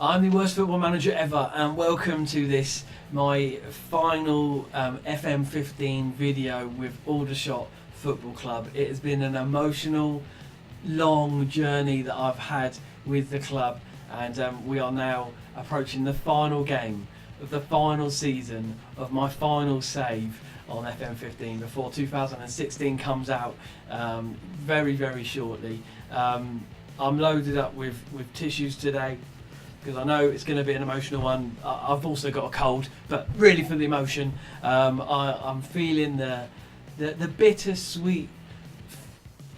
I'm the worst football manager ever, and welcome to this, my final FM15 video with Aldershot Football Club. It has been an emotional, long journey that I've had with the club, and we are now approaching the final game of the final season of my final save on FM15 before 2016 comes out very, very shortly. I'm loaded up with tissues today, because I know it's going to be an emotional one. I've also got a cold, but really for the emotion, I'm feeling the bittersweet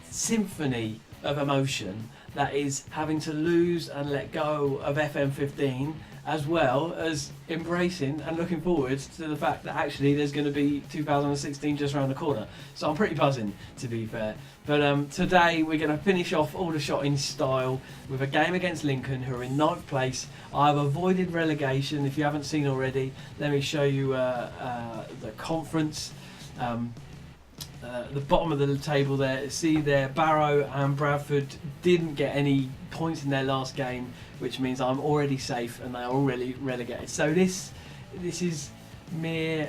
symphony of emotion that is having to lose and let go of FM15, as well as embracing and looking forward to the fact that actually there's going to be 2016 just around the corner. So I'm pretty buzzing, to be fair. But today we're going to finish off Aldershot in style with a game against Lincoln, who are in 9th place. I've avoided relegation. If you haven't seen already, let me show you the conference. The bottom of the table there, see there, Barrow and Bradford didn't get any points in their last game, which means I'm already safe and they are already relegated. So this is a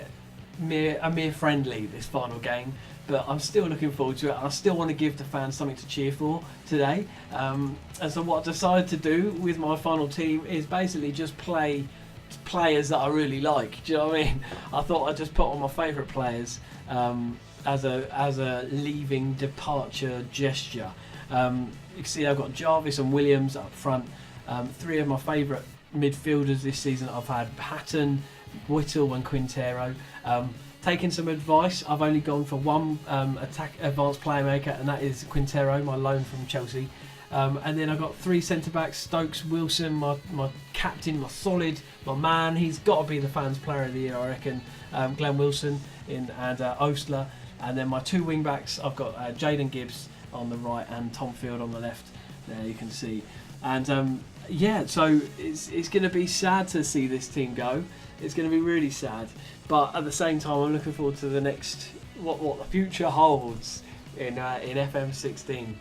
mere friendly, this final game, but I'm still looking forward to it. I still want to give the fans something to cheer for today. And so what I decided to do with my final team is basically just play players that I really like. Do you know what I mean? I thought I'd just put on my favourite players as a leaving departure gesture. You can see I've got Jarvis and Williams up front. 3 of my favourite midfielders this season I've had: Patton, Whittle and Quintero. Taking some advice, I've only gone for one advanced playmaker, and that is Quintero, my loan from Chelsea. And then I've got 3 centre-backs: Stokes, Wilson, my captain, my solid, my man. He's got to be the fans' player of the year, I reckon. Glenn Wilson and Ostler. And then my 2 wing-backs, I've got Jaden Gibbs on the right and Tom Field on the left. There you can see. And yeah, so it's going to be sad to see this team go. It's going to be really sad. But at the same time, I'm looking forward to the next, what the future holds in FM16.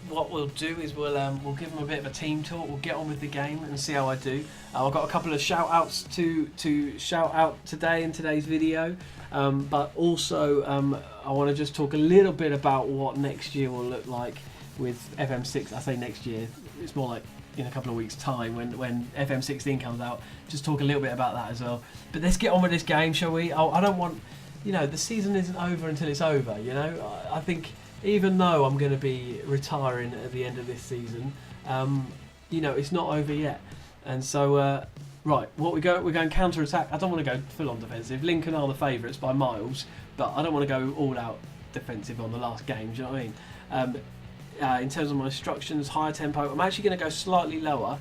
What we'll do is we'll give them a bit of a team talk. We'll get on with the game and see how I do. I've got a couple of shout outs to shout out today in today's video, but also I want to just talk a little bit about what next year will look like with FM6. I say next year, it's more like in a couple of weeks' time when FM16 comes out. Just talk a little bit about that as well. But let's get on with this game, shall we? I don't want, the season isn't over until it's over. I think, even though I'm going to be retiring at the end of this season, it's not over yet. And so, right, we're going counter-attack. I don't want to go full-on defensive. Lincoln are the favourites by miles, but I don't want to go all-out defensive on the last game. Do you know what I mean? In terms of my instructions, higher tempo, I'm actually going to go slightly lower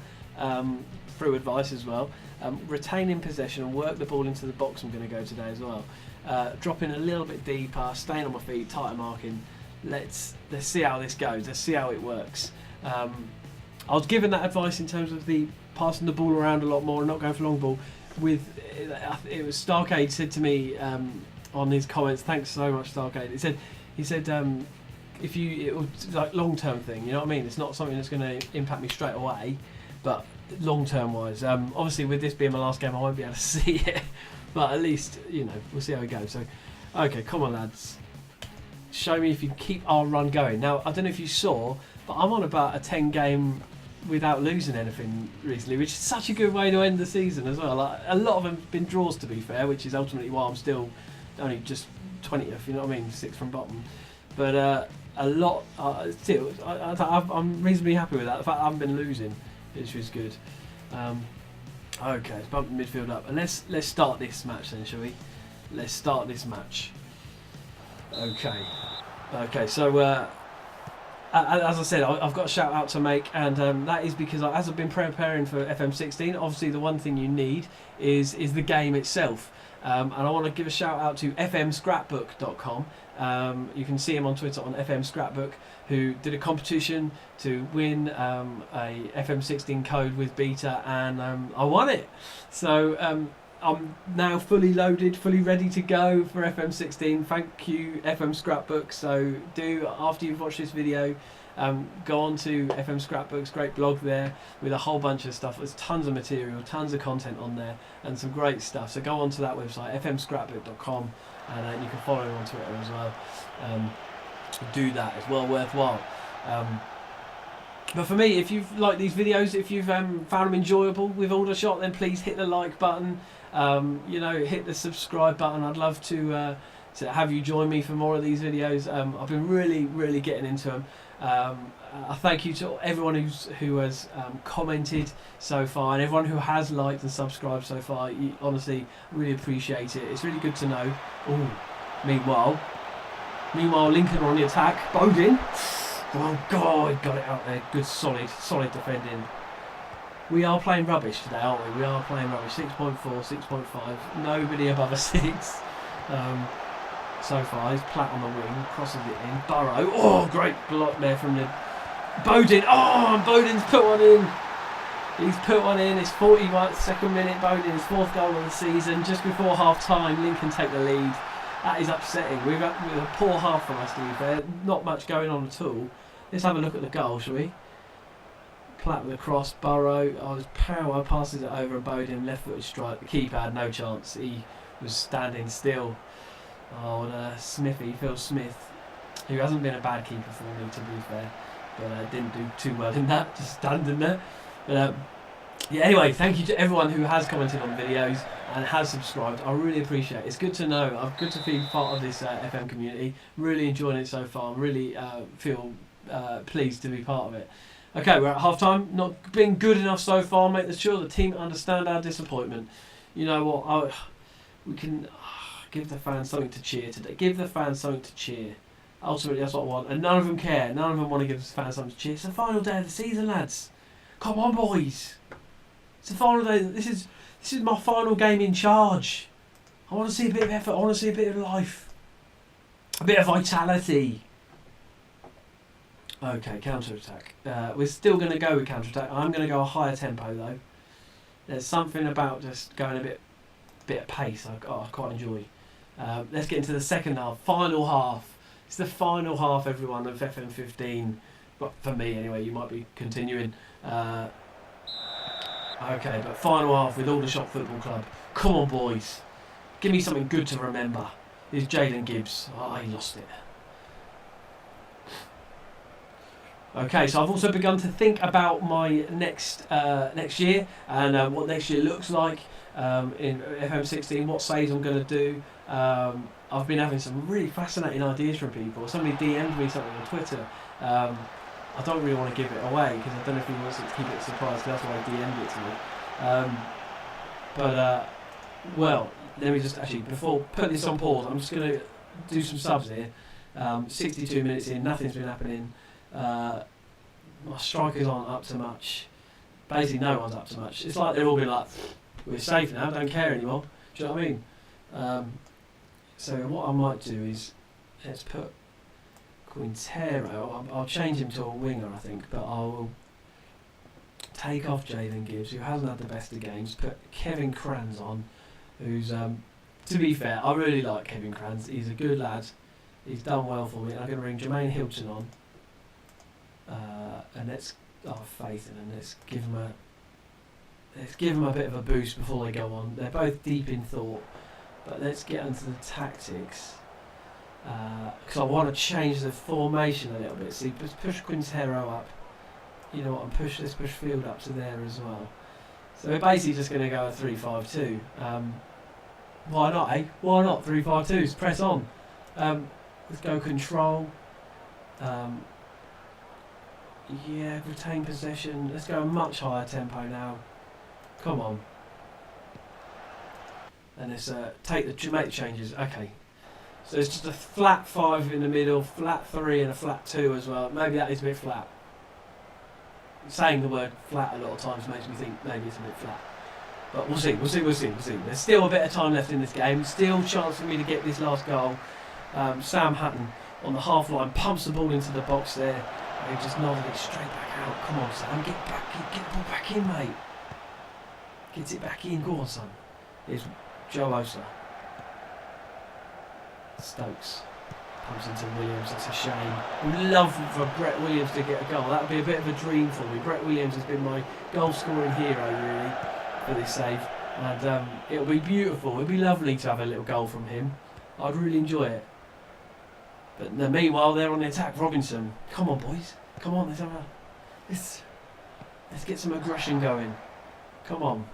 through advice as well. Retaining possession and work the ball into the box, I'm going to go today as well. Dropping a little bit deeper, staying on my feet, tighter marking. Let's see how this goes. Let's see how it works. I was given that advice in terms of the passing the ball around a lot more and not going for long ball. It was Starcade said to me on his comments. Thanks so much, Starcade. He said it was like long-term thing. You know what I mean? It's not something that's going to impact me straight away, but long-term wise, obviously with this being my last game, I won't be able to see it. But at least we'll see how it goes. So, okay, come on, lads. Show me if you can keep our run going. Now, I don't know if you saw, but I'm on about a 10 game without losing anything recently, which is such a good way to end the season as well. Like, a lot of them have been draws, to be fair, which is ultimately why I'm still only just 20th, you know what I mean, 6th from bottom. But a lot, still, I'm reasonably happy with that. The fact I haven't been losing, which is good. Okay, let's bump the midfield up. And let's start this match then, shall we? Let's start this match. Okay. So as I said, I've got a shout out to make, and that is because as I've been preparing for FM16, obviously the one thing you need is the game itself. And I want to give a shout out to FMscrapbook.com. You can see him on Twitter on FM Scrapbook, who did a competition to win a FM16 code with beta, and I won it. So I'm now fully loaded, fully ready to go for FM16. Thank you, FM Scrapbook. So do, after you've watched this video, go on to FM Scrapbooks, great blog there with a whole bunch of stuff. There's tons of material, tons of content on there, and some great stuff. So go on to that website, fmscrapbook.com, and you can follow him on Twitter as well. Do that, it's well worthwhile. But for me, if you've liked these videos, if you've found them enjoyable with Aldershot, then please hit the like button. Hit the subscribe button. I'd love to have you join me for more of these videos. I've been really getting into them. I thank you to everyone who has commented so far, and everyone who has liked and subscribed so far. Honestly, really appreciate it. It's really good to know. Ooh, meanwhile, Lincoln on the attack. Bodin. Oh God, got it out there. Good, solid defending. We are playing rubbish today, aren't we? We are playing rubbish. 6.4, 6.5. Nobody above a 6. So far, he's Platt on the wing, crosses it in. Burrow. Oh, great block there from the Bodin. Oh, Bodin's put one in. He's put one in. It's 42nd minute. Bodin's 4th goal of the season. Just before half time, Lincoln take the lead. That is upsetting. We've got a poor half from us, to be fair. Not much going on at all. Let's have a look at the goal, shall we? Platt with a cross. Burrow. Oh, his power passes it over, and Bodin left-footed strike. The keeper had no chance. He was standing still. Oh, and Phil Smith, who hasn't been a bad keeper for me, to be fair, but didn't do too well in that, just standing there. But anyway, thank you to everyone who has commented on the videos and has subscribed. I really appreciate it. It's good to know. I'm good to be part of this FM community. Really enjoying it so far. Really feel pleased to be part of it. Okay, we're at half time. Not being good enough so far. Make sure the team understand our disappointment. You know what? We can give the fans something to cheer today. Give the fans something to cheer. Ultimately, that's what I want. And none of them care. None of them want to give the fans something to cheer. It's the final day of the season, lads. Come on, boys. It's the final day. This is my final game in charge. I want to see a bit of effort. I want to see a bit of life. A bit of vitality. Okay, counter-attack. We're still going to go with counter-attack. I'm going to go a higher tempo, though. There's something about just going a bit of pace I quite enjoy. Let's get into the second half. Final half. It's the final half, everyone, of FM15. Well, for me, anyway. You might be continuing. Okay, but final half with Aldershot Football Club. Come on, boys. Give me something good to remember. Here's Jaden Gibbs. Oh, he lost it. Okay, so I've also begun to think about my next year and what next year looks like in FM16, what saves I'm going to do. I've been having some really fascinating ideas from people. Somebody DM'd me something on Twitter. I don't really want to give it away because I don't know if he wants to keep it a surprise, because that's why he DM'd it to me. Well, let me just actually, before putting this on pause, I'm just going to do some subs here. 62 minutes in, nothing's been happening. My strikers aren't up to much. Basically, no one's up to much. It's like they're all been like, we're safe now, don't care anymore. Do you know what I mean? So what I might do is, let's put Quintero. I'll change him to a winger, I think, but I'll take off Jaden Gibbs, who hasn't had the best of games. Put Kevin Kranz on, who's, to be fair, I really like Kevin Kranz. He's a good lad. He's done well for me. I'm going to bring Jermaine Hilton on. And let's have faith in them. Let's give them a bit of a boost before they go on. They're both deep in thought, but let's get into the tactics because I want to change the formation a little bit. See, push Quintero up. You know what? Let's push Field up to there as well. So we're basically just going to go a 3-5-2. Why not? Eh? Why not 3-5-2s? Press on. Let's go control. Yeah, retain possession. Let's go a much higher tempo now. Come on. And let's make the changes. Okay. So it's just a flat 5 in the middle, flat 3 and a flat 2 as well. Maybe that is a bit flat. Saying the word flat a lot of times makes me think maybe it's a bit flat. But we'll see. There's still a bit of time left in this game. Still chance for me to get this last goal. Sam Hutton on the half line pumps the ball into the box there. He just nodded it straight back out. Come on, Sam, get the ball back in, mate. Gets it back in. Go on, son. Here's Joe Osa. Stokes. Pumps into Williams. It's a shame. We'd love for Brett Williams to get a goal. That would be a bit of a dream for me. Brett Williams has been my goal-scoring hero, really, for this save. And it'll be beautiful. It'll be lovely to have a little goal from him. I'd really enjoy it. But meanwhile, they're on the attack. Robinson. Come on, boys. Come on. Let's get some aggression going. Come on.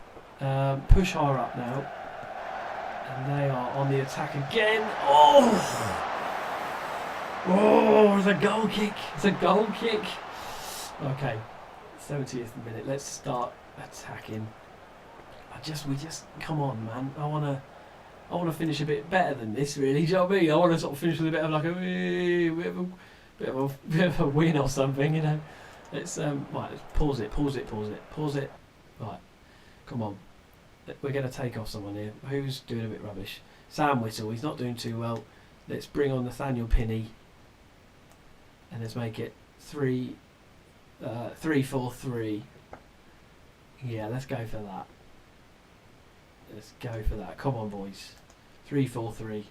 Push higher up now. And they are on the attack again. Oh! Oh, it's a goal kick. It's a goal kick. Okay. 70th minute. Let's start attacking. We just come on, man. I wanna finish a bit better than this, really. Do you know what I mean? I want to sort of finish with a bit of like a bit of a win or something, you know. Let's right. Let's pause it. Right, come on. We're going to take off someone here. Who's doing a bit rubbish? Sam Whittle. He's not doing too well. Let's bring on Nathaniel Pinney, and let's make it 3-4-3. Yeah, let's go for that. Let's go for that. Come on, boys. 3-4-3.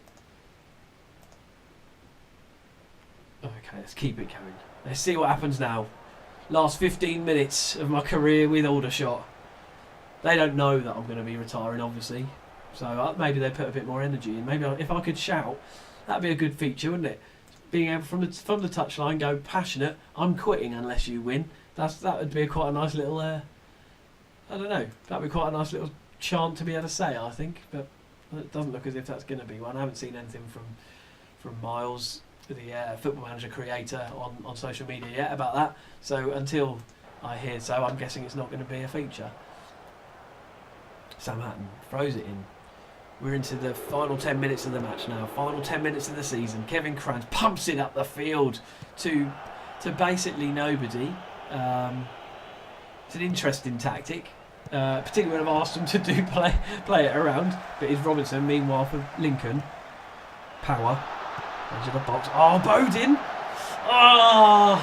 Okay, let's keep it going. Let's see what happens now. Last 15 minutes of my career with Aldershot. They don't know that I'm going to be retiring, obviously. So maybe they put a bit more energy in. Maybe if I could shout, that'd be a good feature, wouldn't it? Being able from the touchline go passionate. I'm quitting unless you win. That would be quite a nice little. I don't know. That'd be quite a nice little chant to be able to say, I think, but it doesn't look as if that's going to be one. I haven't seen anything from Miles, the Football Manager creator, on social media yet about that. So until I hear so, I'm guessing it's not going to be a feature. Sam Hatton throws it in. We're into the final 10 minutes of the match now. Final 10 minutes of the season. Kevin Kranz pumps it up the field to basically nobody. It's an interesting tactic. Particularly when I've asked them to play it around. But it's Robinson, meanwhile, for Lincoln. Power. Into the box. Oh, Bodin! Oh!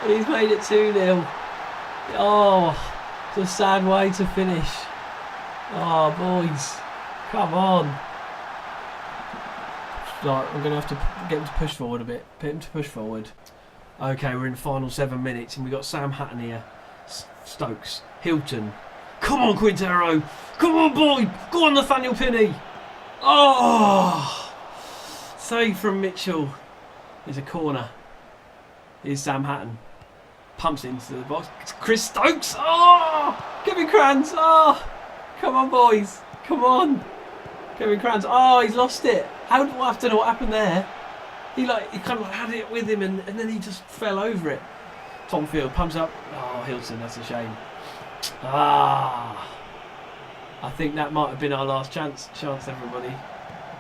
And he's made it 2-0. Oh! It's a sad way to finish. Oh, boys. Come on. Right, I'm going to have to get him to push forward a bit. Get him to push forward. Okay, we're in the final 7 minutes and we've got Sam Hatton here. Stokes. Hilton. Come on, Quintero. Come on, boy. Go on, Nathaniel Pinney. Oh! Save from Mitchell. There's a corner. Here's Sam Hatton. Pumps it into the box. It's Chris Stokes. Oh! Kevin Kranz. Oh! Come on, boys. Come on. Kevin Kranz. Oh, he's lost it. I don't know what happened there. He kind of had it with him and then he just fell over it. Tom Field pumps up. Oh, Hilton, that's a shame. I think that might have been our last chance, everybody.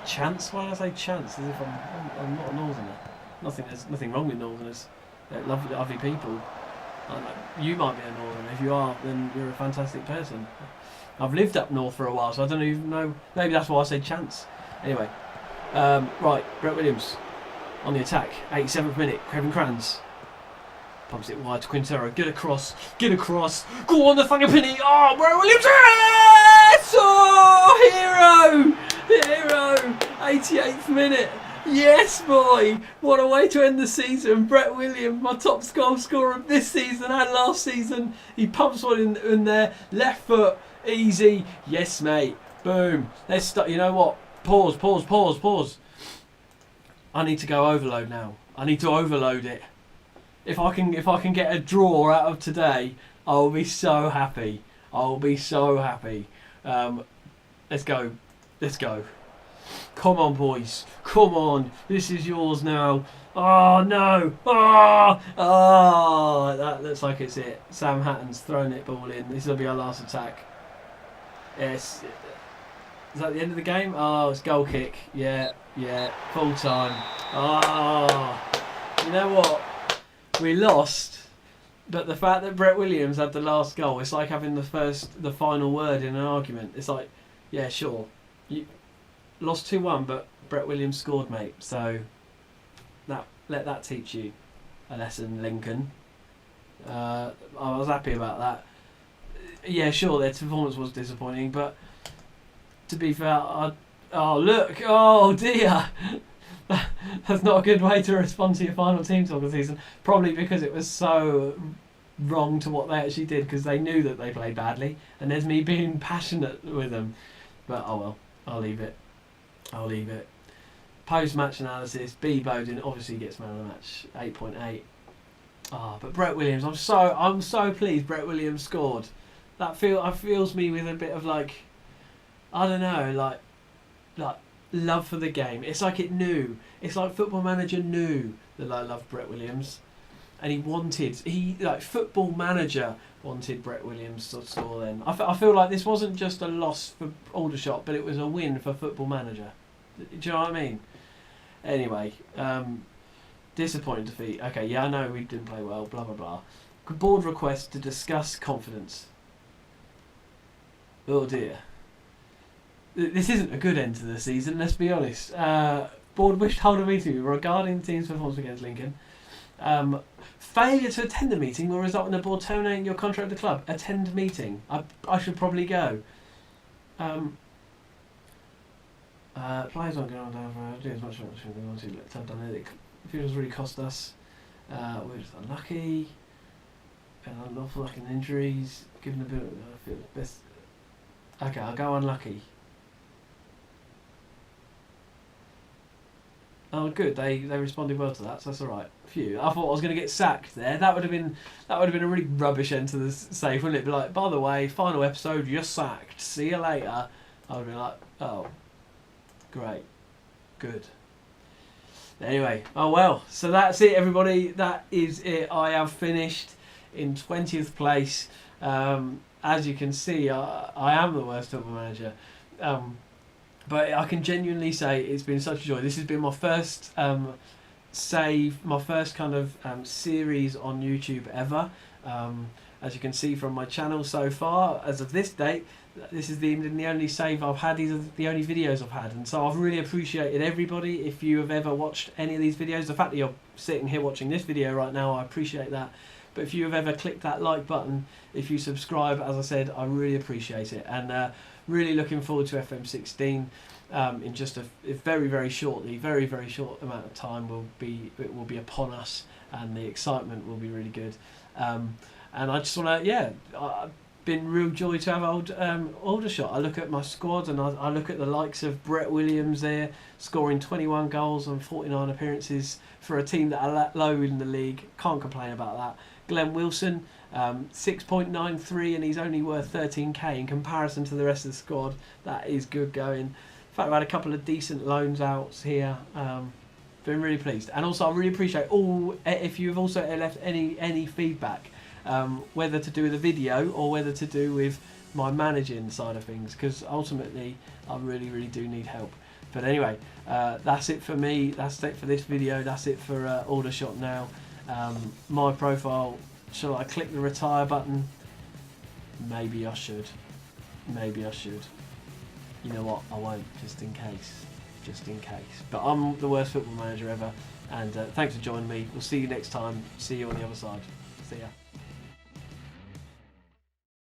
Chance? Why did I say chance? As if I'm not a northerner. There's nothing wrong with northerners. They're lovely people. You might be a northerner. If you are, then you're a fantastic person. I've lived up north for a while, so I don't even know. Maybe that's why I say chance. Anyway, right, Brett Williams on the attack. 87th minute. Kevin Kranz pumps it wide to Quintero. Get across. Go on, Nathaniel Pinney. Oh, Brett Williams. Yes! Oh, hero. 88th minute. Yes, boy. What a way to end the season. Brett Williams, my top goal scorer of this season and last season. He pumps one in there. Left foot. Easy. Yes, mate. Boom. Let's start. You know what? Pause. I need to go overload now. I need to overload it. If I can get a draw out of today, I'll be so happy. Let's go. Come on, boys. Come on. This is yours now. Oh, no. Oh, that looks like it's it. Sam Hatton's thrown it ball in. This will be our last attack. Yes. Is that the end of the game? Oh, it's goal kick. Yeah. Full time. Oh. You know what? We lost, but the fact that Brett Williams had the last goal, it's like having the final word in an argument. It's like, yeah, sure. You lost 2-1, but Brett Williams scored, mate. So let that teach you a lesson, Lincoln. I was happy about that. Yeah, sure, their performance was disappointing, but to be fair, oh look, oh dear, That's not a good way to respond to your final team talk of the season. Probably because it was so wrong to what they actually did, because they knew that they played badly, and there's me being passionate with them. But oh well, I'll leave it. Post-match analysis, B. Bowden obviously gets man of the match, 8.8. But Brett Williams, I'm so pleased Brett Williams scored. That fills me with a bit of like, I don't know, like love for the game. It's like it knew. It's like Football Manager knew that I loved Brett Williams, and Football Manager wanted Brett Williams to score. Then I feel like this wasn't just a loss for Aldershot, but it was a win for Football Manager. Do you know what I mean? Anyway, disappointing defeat. Okay, yeah, I know we didn't play well. Blah blah blah. Board request to discuss confidence. Oh dear. This isn't a good end to the season, let's be honest. Board wished to hold a meeting regarding the team's performance against Lincoln. Failure to attend the meeting will result in the board terminating your contract with the club. Attend meeting. I should probably go. Players aren't going to do as much as they want to. Let's have done it. It feels really cost us. We're just unlucky. An awful luck in injuries. Given a bit of I feel best. Okay, I'll go unlucky. Oh, good. They responded well to that, so that's all right. Phew. I thought I was going to get sacked there. That would have been a really rubbish end to the safe, wouldn't it? Be like, by the way, final episode, you're sacked. See you later. I would have been like, oh, great, good. Anyway, oh well. So that's it, everybody. That is it. I have finished in 20th place. As you can see, I am the worst Football Manager. But I can genuinely say it's been such a joy. This has been my first my first kind of series on YouTube ever. As you can see from my channel so far, as of this date, this is the only save I've had. These are the only videos I've had, and so I've really appreciated everybody. If you have ever watched any of these videos, the fact that you're sitting here watching this video right now, I appreciate that. But if you have ever clicked that like button, if you subscribe, as I said, I really appreciate it. And really looking forward to FM16 in just a very shortly, very short amount of time. It will be upon us, and the excitement will be really good. And I just want to, I've been real joy to have Aldershot. I look at my squad and I look at the likes of Brett Williams there, scoring 21 goals on 49 appearances for a team that are low in the league. Can't complain about that. Glenn Wilson, 6.93, and he's only worth 13k in comparison to the rest of the squad. That is good going. In fact, I've had a couple of decent loans outs here. Been really pleased, and also I really appreciate if you've also left any feedback, whether to do with the video or whether to do with my managing side of things, because ultimately I really do need help. But anyway, that's it for me. That's it for this video. That's it for Aldershot now. My profile, shall I click the retire button? Maybe I should. You know what, I won't, just in case. But I'm the worst Football Manager ever, and thanks for joining me. We'll see you next time. See you on the other side. See ya.